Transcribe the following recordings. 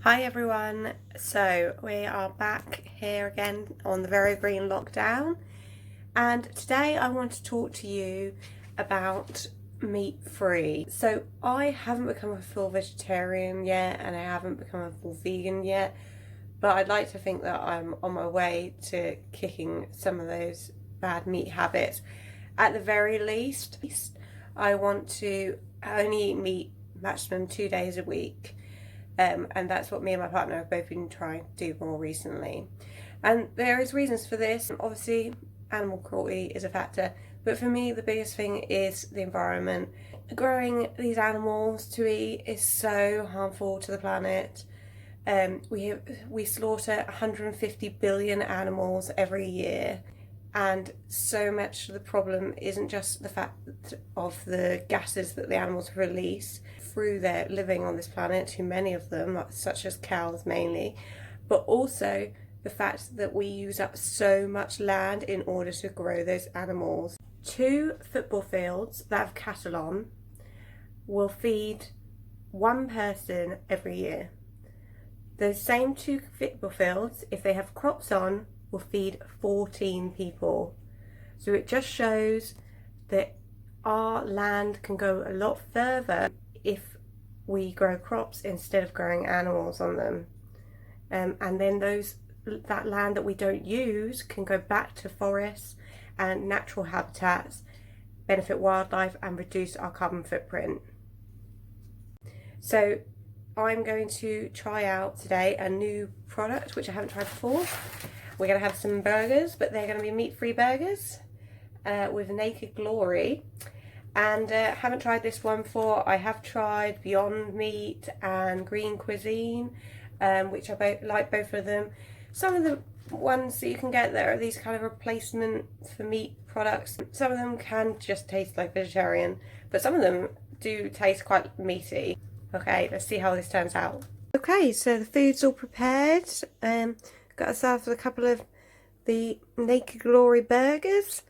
Hi everyone, so we are back here again on the Very Green Lockdown, and today I want to talk to you about meat free. So I haven't become a full vegetarian yet and I haven't become a full vegan yet, but I'd like to think that I'm on my way to kicking some of those bad meat habits. At the very least, I want to only eat meat maximum 2 days a week. And that's what me and my partner have both been trying to do more recently. And there is reasons for this. Obviously, animal cruelty is a factor, but for me, the biggest thing is the environment. Growing these animals to eat is so harmful to the planet. We slaughter 150 billion animals every year, and so much of the problem isn't just the fact of the gases that the animals release through their living on this planet, too many of them, such as cows mainly, but also the fact that we use up so much land in order to grow those animals. 2 football fields that have cattle on will feed 1 person every year. Those same 2 football fields, if they have crops on, will feed 14 people. So it just shows that our land can go a lot further if we grow crops instead of growing animals on them. And then that land that we don't use can go back to forests and natural habitats, benefit wildlife and reduce our carbon footprint. So I'm going to try out today a new product which I haven't tried before. We're going to have some burgers, but they're going to be meat-free burgers with Naked Glory. And haven't tried this one before. I have tried Beyond Meat and Green Cuisine, which I like both of them. Some of the ones that you can get there are these kind of replacement for meat products. Some of them can just taste like vegetarian, but some of them do taste quite meaty. Okay, let's see how this turns out. Okay, so the food's all prepared. Got ourselves a couple of the Naked Glory burgers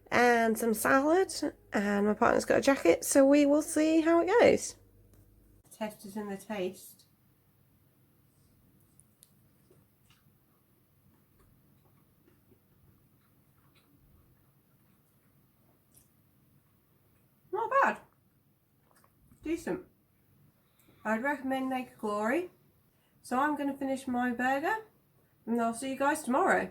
and some salad, and my partner's got a jacket, so we will see how it goes. Test is in the taste. Not bad. Decent. I'd recommend Naked Glory. So I'm going to finish my burger and I'll see you guys tomorrow.